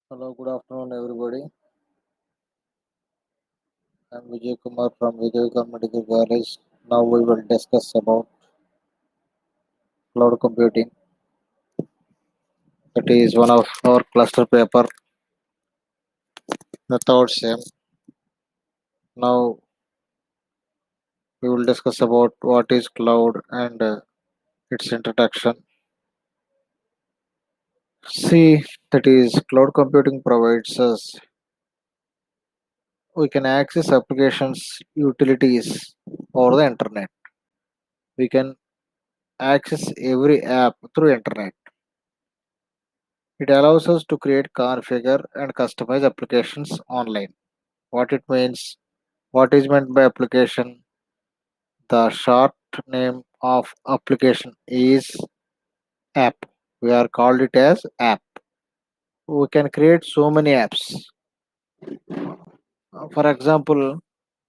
Hello, good afternoon, everybody. I'm Vijay Kumar from Vijay Medical College. Now we will discuss about cloud computing. That is one of our cluster paper, the third sem. Now we will discuss about what is cloud and its introduction. See, that is cloud computing provides us we can access applications, utilities over the internet. We can access every app through internet. It allows us to create, configure, and customize applications online. What it means, what is meant by application? The short name of application is app. We are called it as app. We can create so many apps. For example,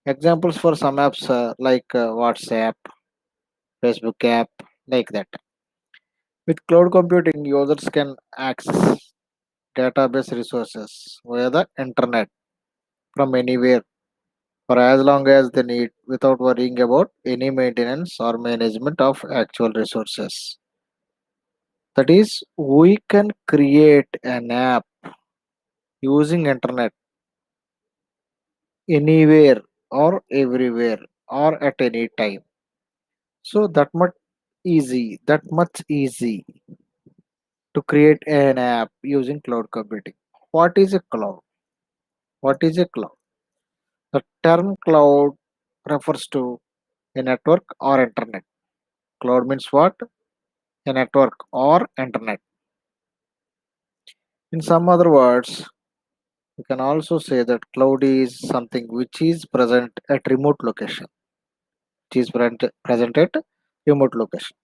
examples for some apps like WhatsApp, Facebook app, like that. With cloud computing, users can access database resources via the internet from anywhere for as long as they need without worrying about any maintenance or management of actual resources. That is, we can create an app using internet anywhere or everywhere or at any time. So that much easy to create an app using cloud computing. What is a cloud? What is a cloud? The term cloud refers to a network or internet. Cloud means what? A network or internet. In some other words, we can also say that cloud is something which is present at remote location, which is present at remote location.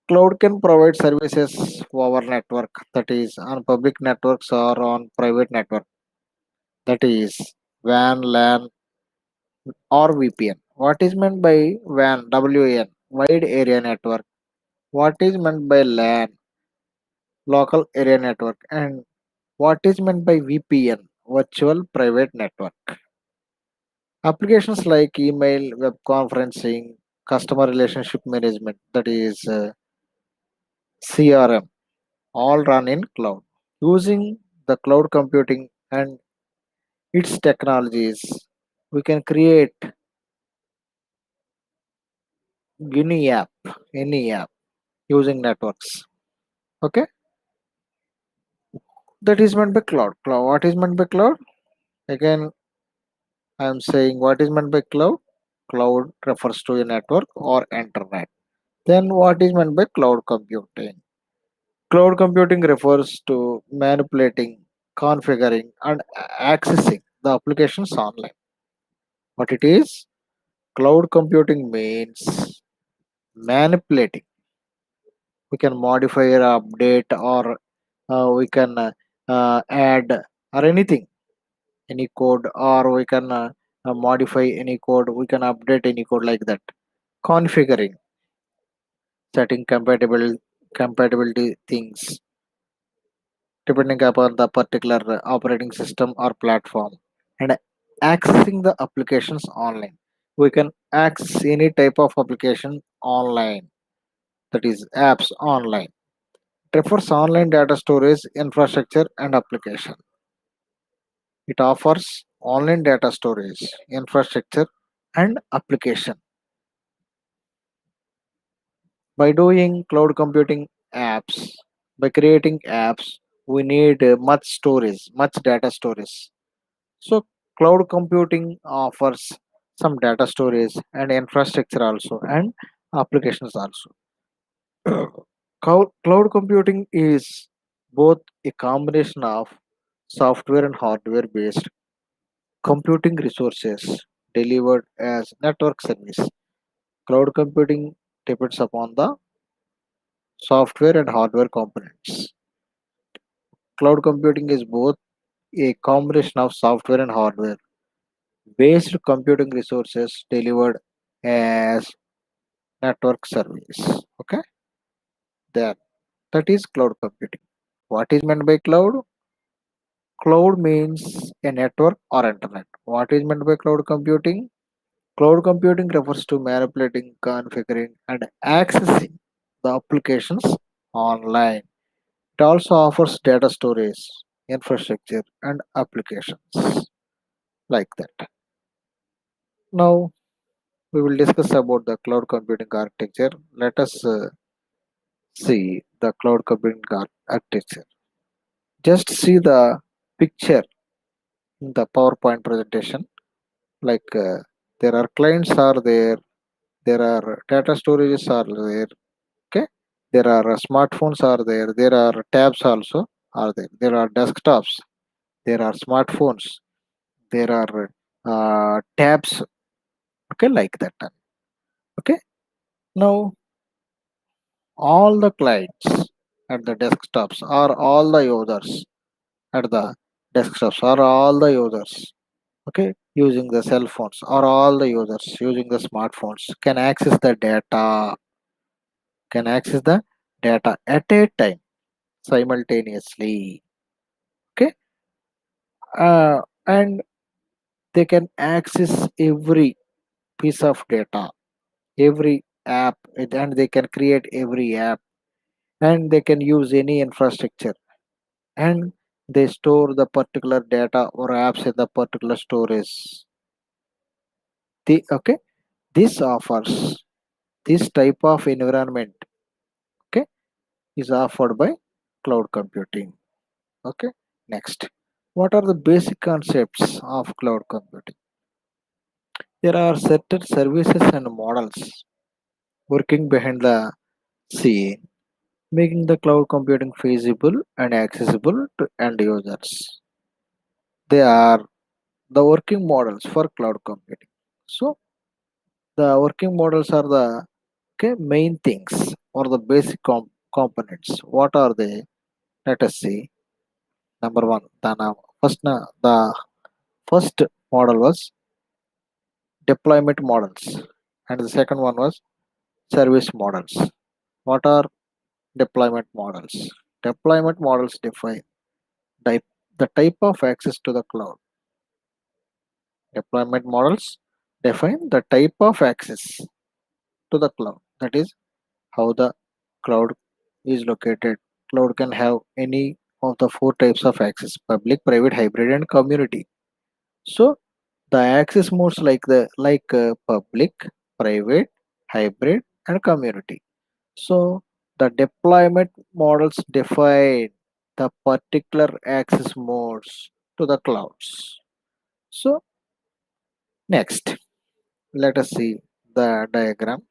Cloud can provide services over network, that is on public networks or on private network, that is WAN, LAN or VPN. What is meant by WAN? WAN, wide area network. What is meant by LAN? Local area network. And what is meant by VPN? Virtual private network. Applications like email, web conferencing, customer relationship management, that is CRM, all run in cloud. Using the cloud computing and its technologies, we can create any app, any app using networks. Okay, that is meant by cloud. Cloud. What is meant by cloud? Again, I am saying what is meant by cloud. Cloud refers to a network or internet. Then what is meant by cloud computing? Cloud computing refers to manipulating, configuring, and accessing the applications online. What it is? Cloud computing means manipulating. We can modify or update, or we can add or anything, any code, or we can modify any code. We can update any code like that. Configuring, setting compatibility things depending upon the particular operating system or platform, and accessing the applications online. We can access any type of application online, that is apps online. It refers online data storage infrastructure and application. It offers online data storage infrastructure and application. By doing cloud computing apps, by creating apps, we need much storage, much data storage. So cloud computing offers some data storage and infrastructure also, and applications also. Cloud computing is both a combination of software and hardware based computing resources delivered as network service. Cloud computing depends upon the software and hardware components. Cloud computing is both a combination of software and hardware based computing resources delivered as network service. Okay, there. That is cloud computing. What is meant by cloud? Cloud means a network or internet. What is meant by cloud computing? Cloud computing refers to manipulating, configuring, and accessing the applications online. It also offers data storage, infrastructure, and applications like that. Now we will discuss about the cloud computing architecture. Let us see the cloud computing architecture. Just see the picture in the PowerPoint presentation. Like there are clients are there are data storages are there. Okay, there are smartphones are there are tabs also are there are desktops, there are smartphones, there are tabs. Okay, like that. Okay, now all the clients at the desktops are all the users at the desktops are all the users. Okay, using the cell phones or all the users using the smartphones can access the data at a time simultaneously. Okay, and they can access every piece of data, every app, and they can create every app, and they can use any infrastructure, and they store the particular data or apps in the particular storage. Okay, this offers this type of environment, okay, is offered by cloud computing. Okay, next, what are the basic concepts of cloud computing? There are certain services and models working behind the scene, making the cloud computing feasible and accessible to end users. They are the working models for cloud computing. So the working models are the main things or the basic components. What are they? Let us see. Number one, the first model was deployment models, and the second one was service models. What are deployment models? Deployment models define type, the type of access to the cloud. Deployment models define the type of access to the cloud. That is how the cloud is located. Cloud can have any of the four types of access: public, private, hybrid, and community. So the access modes like public, private, hybrid, and community. So the deployment models define the particular access modes to the clouds. So next, let us see the diagram.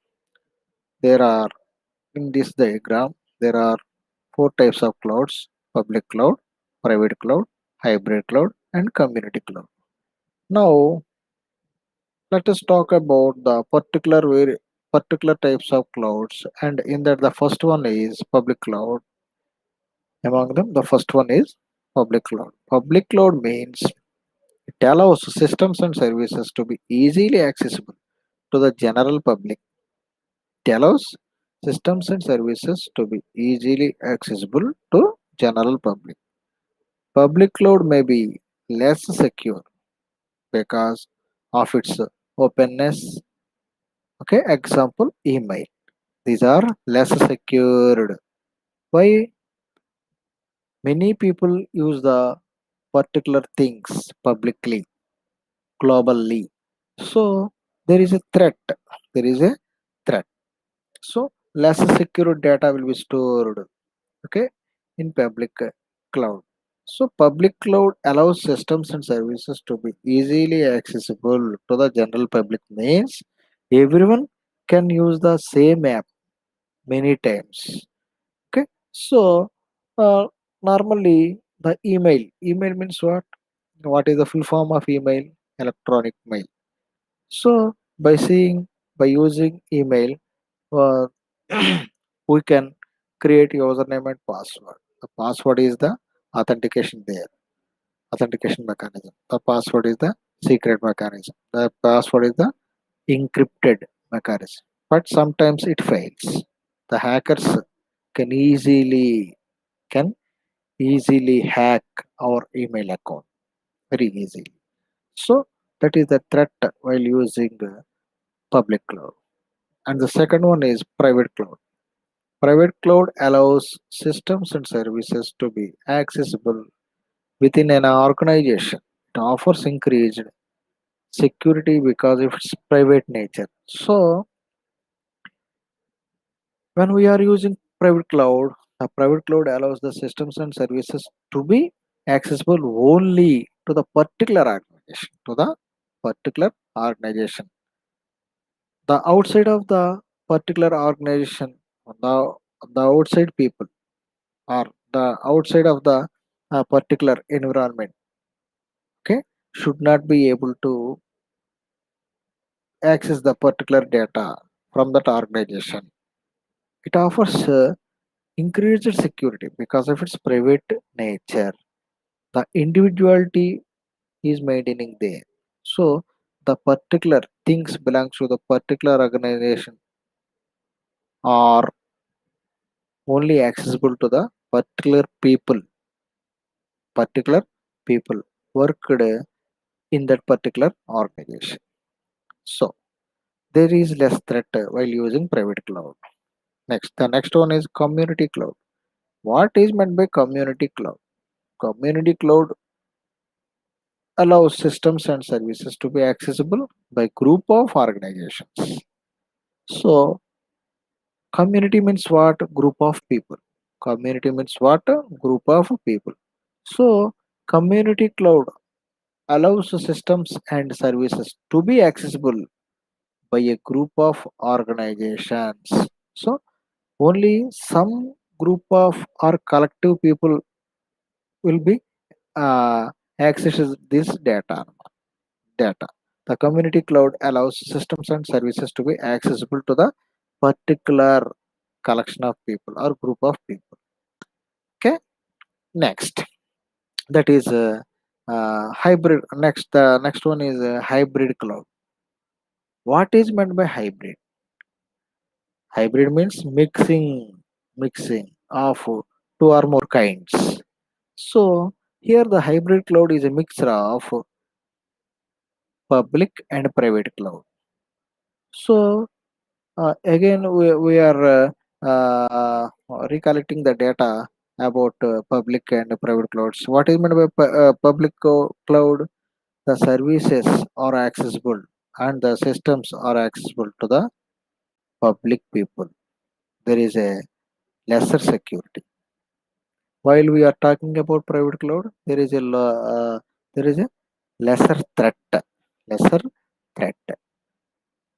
There are in this diagram there are four types of clouds: public cloud, private cloud, hybrid cloud, and community cloud. Now let us talk about the particular types of clouds, and in that the first one is public cloud. Among them, the first one is public cloud. Public cloud means it allows systems and services to be easily accessible to the general public. It allows systems and services to be easily accessible to general public. Public cloud may be less secure because of its openness. Okay, example email. These are less secured. Why? Many people use the particular things publicly, globally. So there is a threat. There is a threat. So less secure data will be stored, okay, in public cloud. So public cloud allows systems and services to be easily accessible to the general public, means everyone can use the same app many times. Okay, so uh, normally the email means what? What is the full form of email? Electronic mail. So by using email, uh, we can create username and password. The password is the authentication there, authentication mechanism. The password is the secret mechanism. The password is the encrypted mechanism. But sometimes it fails. The hackers can easily can easily hack our email account very easily. So that is the threat while using public cloud. And the second one is private cloud. Private cloud allows systems and services to be accessible within an organization. It offers increased security because of its private nature. So when we are using private cloud, the private cloud allows the systems and services to be accessible only to the particular organization, the outside of the particular organization, the, the outside people, or the outside of the particular environment, okay, should not be able to access the particular data from that organization. It offers increased security because of its private nature. The individuality is maintaining there. So the particular things belongs to the particular organization are only accessible to the particular people worked in that particular organization. So there is less threat while using private cloud. The next one is community cloud. What is meant by community cloud? Community cloud allows systems and services to be accessible by group of organizations. So community means what? Group of people. Community means what? Group of people. So community cloud allows systems and services to be accessible by a group of organizations. So only some group of or collective people will be access this data. The community cloud allows systems and services to be accessible to the particular collection of people or group of people. Okay, next that is hybrid. The next one is hybrid cloud. What is meant by hybrid? Hybrid means mixing of two or more kinds. So here the hybrid cloud is a mixture of public and private cloud. So again, we are recollecting the data about public and private clouds. What is meant by public cloud? The services are accessible and the systems are accessible to the public people. There is a lesser security. While we are talking about private cloud, there is a lesser threat. Lesser threat.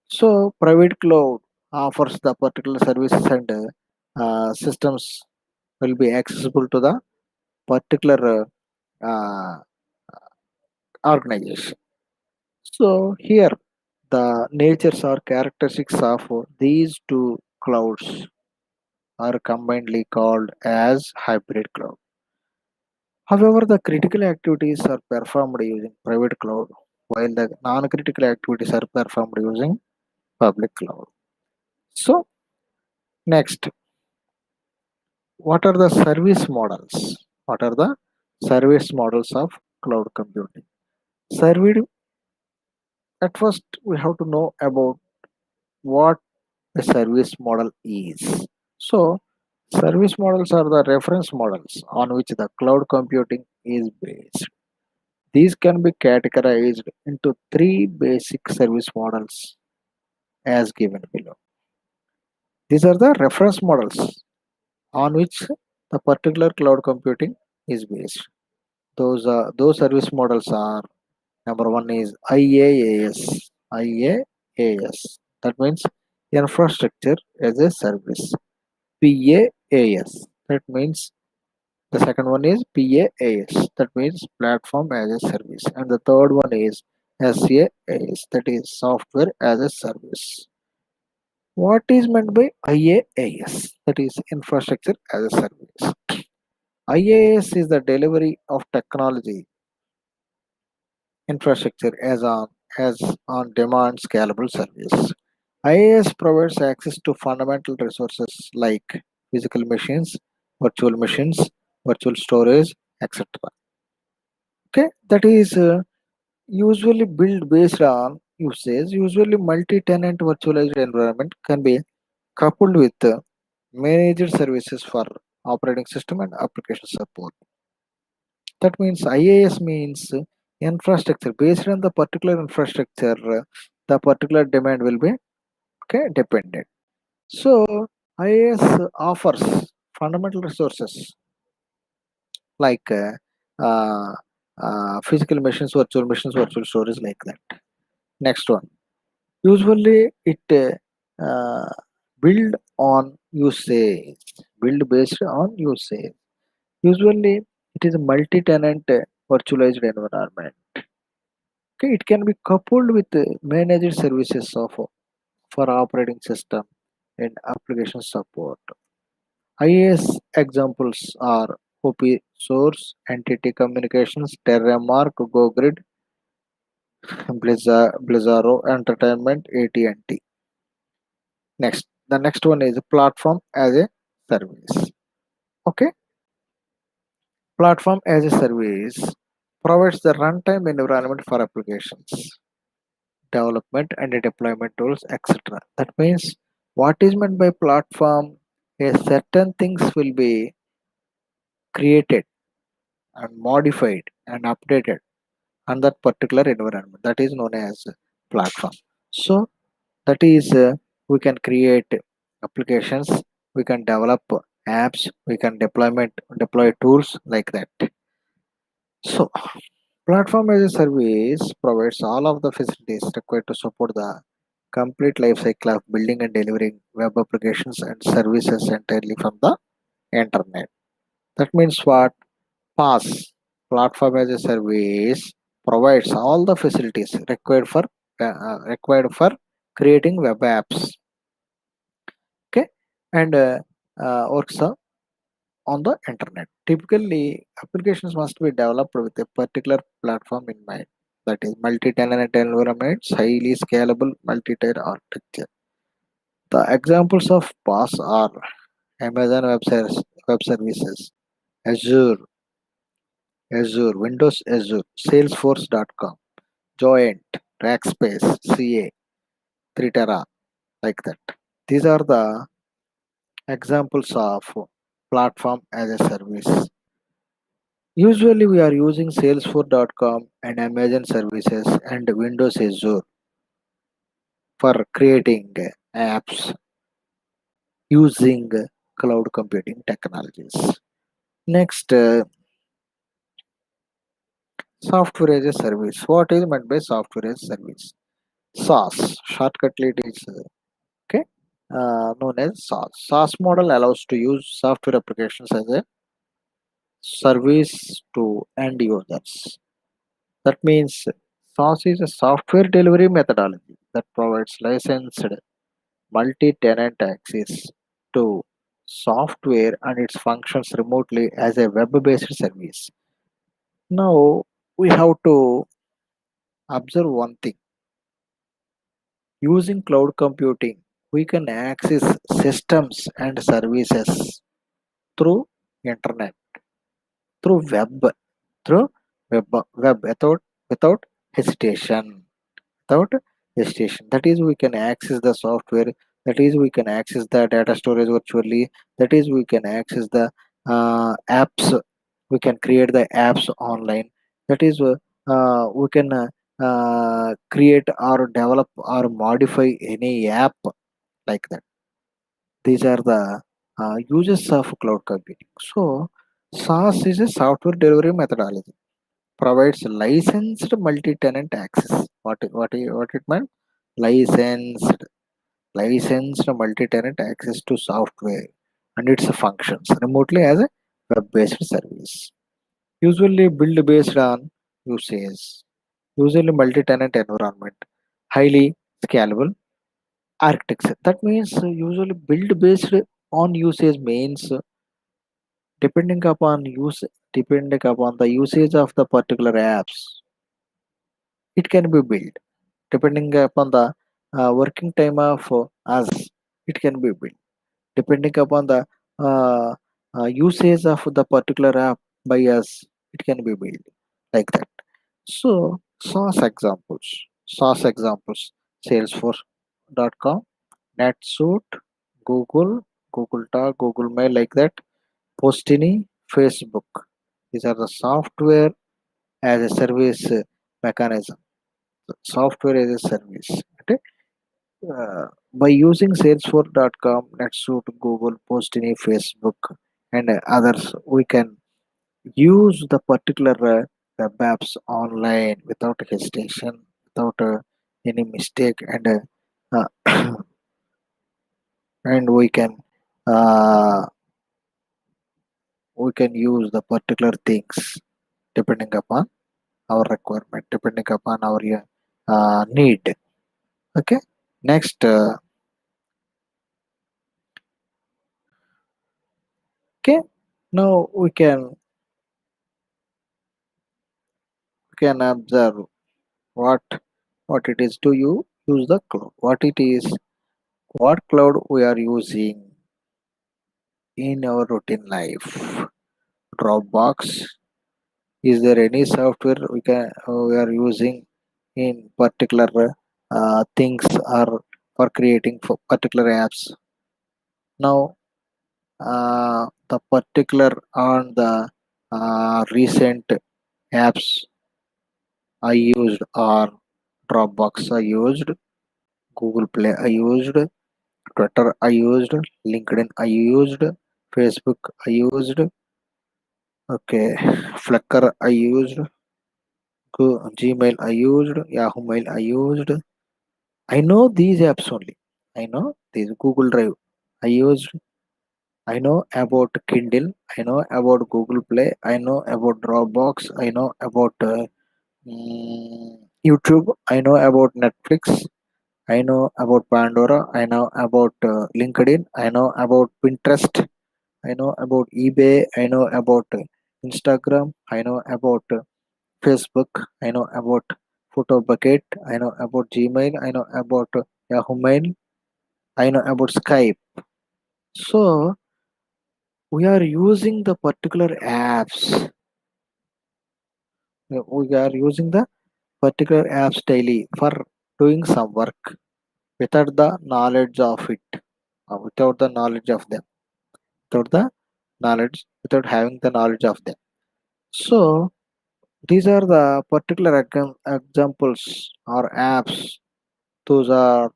So private cloud offers the particular services and systems will be accessible to the particular organization. So here the natures or characteristics of these two clouds are combinedly called as hybrid cloud. However, the critical activities are performed using private cloud while the non-critical activities are performed using public cloud. So next, what are the service models? What are the service models of cloud computing? Service, at first we have to know about what a service model is. So service models are the reference models on which the cloud computing is based. These can be categorized into three basic service models as given below. These are the reference models on which the particular cloud computing is based. Those service models are: number one is IaaS. IaaS. That means infrastructure as a service. PaaS. That means the second one is PaaS. That means platform as a service. And the third one is SaaS. That is software as a service. What is meant by IaaS? That is infrastructure as a service. IaaS is the delivery of technology infrastructure as on demand scalable service. IaaS provides access to fundamental resources like physical machines, virtual storage, etc. Okay, that is usually built based on usage. Usually multi-tenant virtualized environment can be coupled with managed services for operating system and application support. That means IaaS means infrastructure. Based on the particular infrastructure, the particular demand will be okay dependent. So IaaS offers fundamental resources like physical machines, virtual storage like that. Next one. Usually it build on usage, build based on usage. Usually it is a multi-tenant virtualized environment. Okay, it can be coupled with managed services of for operating system and application support. IaaS examples are OP Source, Entity Communications, Terramark, GoGrid, Blizzaro Entertainment, AT&T. Next, the next one is platform as a service. Okay, platform as a service provides the runtime environment for applications, development and deployment tools, etc. That means what is meant by platform is certain things will be created and modified and updated on that particular environment. That is known as platform. So that is we can create applications, we can develop apps, we can deploy tools like that. So platform as a service provides all of the facilities required to support the complete life cycle of building and delivering web applications and services entirely from the internet. That means what? PaaS, platform as a service, provides all the facilities required for creating web apps. Okay, and works on the internet. Typically, applications must be developed with a particular platform in mind. That is multi-tenant environments, highly scalable multi-tier architecture. The examples of PaaS are Amazon Web Services, Azure, Windows Azure, Salesforce.com, Joint, Rackspace, CA, Tritera, like that. These are the examples of platform as a service. Usually we are using Salesforce.com and Amazon services and Windows Azure for creating apps using cloud computing technologies. Next, software as a service. What is meant by software as a service? SaaS, shortcutly it is okay, known as SaaS. SaaS model allows to use software applications as a service to end users. That means SaaS is a software delivery methodology that provides licensed multi-tenant access to software and its functions remotely as a web-based service. Now we have to observe one thing. Using cloud computing, we can access systems and services through internet, through through web without hesitation. Without hesitation. That is, we can access the software. That is, we can access the data storage virtually. That is, we can access the apps. We can create the apps online. That is, we can create or develop or modify any app like that. These are the uses of cloud computing. So, SaaS is a software delivery methodology. Provides licensed multi-tenant access. What it meant? Licensed multi-tenant access to software and its functions remotely as a web-based service. Usually built based on usage. Usually multi-tenant environment. Highly scalable architecture. That means usually build based on usage means depending upon use depending upon the usage of the particular apps, it can be built. Depending upon the working time of us, it can be built. Depending upon the uh, usage of the particular app by us, it can be built like that. So SaaS examples, Salesforce.com, NetSuite, Google, Google Talk, Google Mail, like that, Postini, Facebook. These are the software as a service mechanism. Software as a service. Okay? By using Salesforce.com, NetSuite, Google, Postini, Facebook, and others, we can use the particular web apps online without hesitation, without any mistake, and uh, we can use the particular things depending upon our requirement, depending upon our need. Okay. Next, okay. Now we can observe what it is. Do you use the cloud? What it is? What cloud we are using in our routine life? Dropbox. Is there any software we are using in particular things or for creating for particular apps? Now, the particular on the recent apps I used are Dropbox I used, Google Play I used, Twitter I used, LinkedIn I used, Facebook I used, okay, Flickr I used, Gmail I used, Yahoo Mail I used. I know these apps only. I know these Google Drive I used. I know about Kindle. I know about Google Play. I know about Dropbox. I know about YouTube. I know about Netflix. I know about Pandora. I know about LinkedIn. I know about Pinterest. I know about eBay. I know about Instagram. I know about Facebook. I know about Photo Bucket. I know about Gmail. I know about Yahoo Mail. I know about Skype. So we are using the particular apps. We are using the particular apps daily for doing some work without the knowledge of it, without the knowledge of them, without the without having the knowledge of them. So these are the particular examples or apps. Those are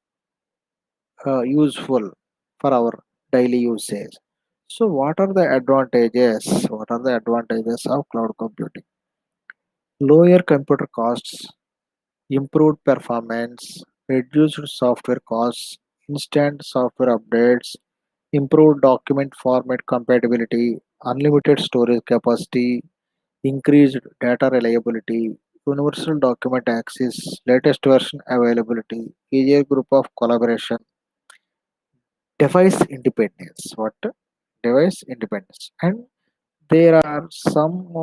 useful for our daily usage. So what are the advantages? What are the advantages of cloud computing? Lower computer costs, improved performance, reduced software costs, instant software updates, improved document format compatibility, unlimited storage capacity, increased data reliability, universal document access, latest version availability, easier group of collaboration, device independence. What? Device independence. And there are some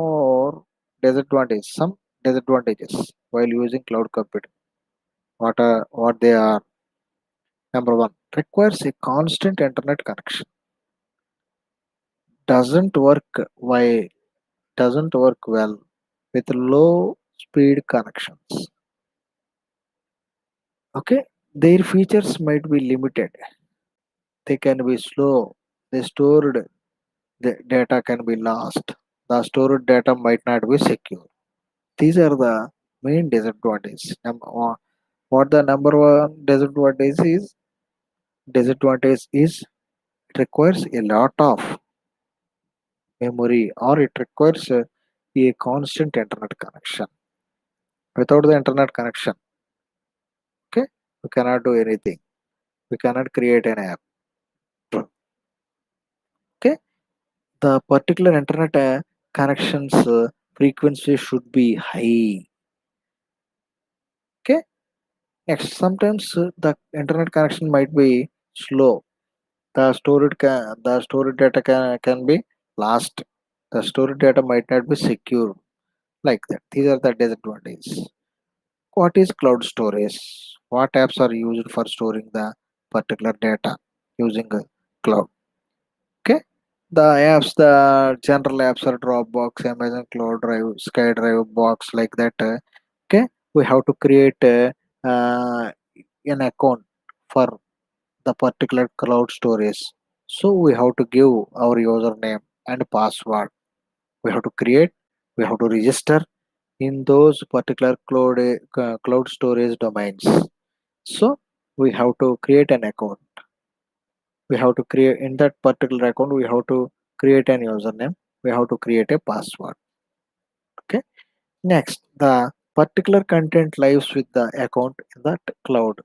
disadvantages while using cloud computing. What they are? Number one, requires a constant internet connection. Doesn't work why doesn't work well with low speed connections. Okay, their features might be limited. They can be slow. The data can be lost. The stored data might not be secure. These are the main disadvantages. What the number one disadvantage is it requires a lot of memory or it requires a constant internet connection. Without the internet connection, okay, we cannot do anything. We cannot create an app. Okay, the particular internet connections frequency should be high. Okay, next sometimes the internet connection might be slow. The stored data can be lost. The stored data might not be secure like that. These are the disadvantages. What is cloud storage? What apps are used for storing the particular data using a cloud? Okay, the general apps are Dropbox, Amazon Cloud Drive, SkyDrive, Box, like that. we have to create uh, an account for the particular cloud storage. So we have to give our username and password. We have to create, we have to register in those particular cloud storage domains. So we have to create an account. We have to create in that particular account. We have to create an username. We have to create a password. Okay. Next, the particular content lives with the account in that cloud.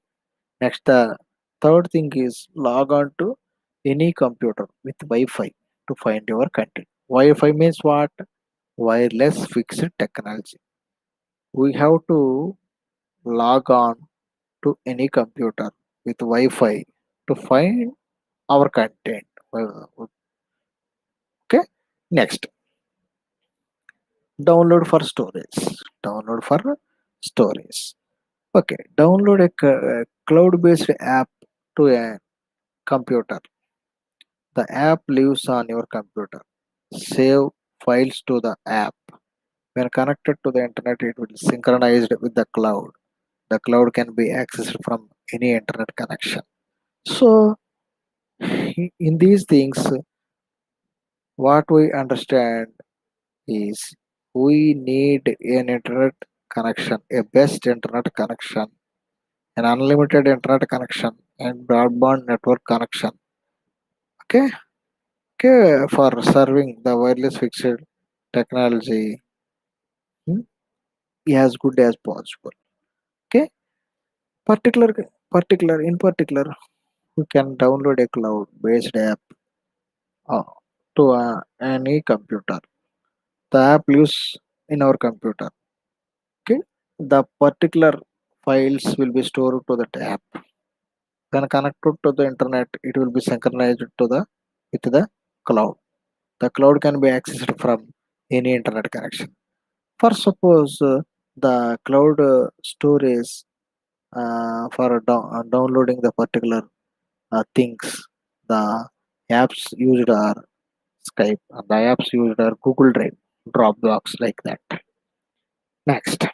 Next, the third thing is log on to any computer with Wi-Fi to find your content. Wi-Fi means what? Wireless fixed technology. We have to log on to any computer with Wi-Fi to find our content. Okay. Next, download for storage. Download for storage. Okay. Download a cloud-based app to a computer. The app lives on your computer. Save files to the app. When connected to the internet, it will be synchronized with the cloud. The cloud can be accessed from any internet connection. So, in these things, what we understand is we need an internet connection, a best internet connection, an unlimited internet connection, and broadband network connection. Okay, okay, for serving the wireless fixed technology hmm, as good as possible. Okay, particular, particular, we can download a cloud-based app uh, to any computer. The app lives in our computer. Okay, the particular files will be stored to that app. When connected to the internet, it will be synchronized to the with the cloud. The cloud can be accessed from any internet connection. For suppose the cloud storage for downloading the particular things, the apps used are Skype, and the apps used are Google Drive, Dropbox, like that. Next,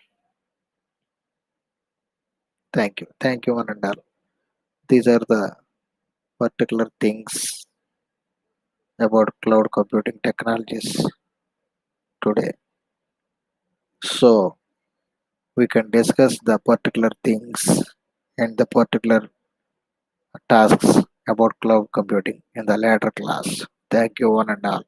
thank you, one and all. These are the particular things about cloud computing technologies today. So we can discuss the particular things and the particular tasks about cloud computing in the later class. Thank you, one and all.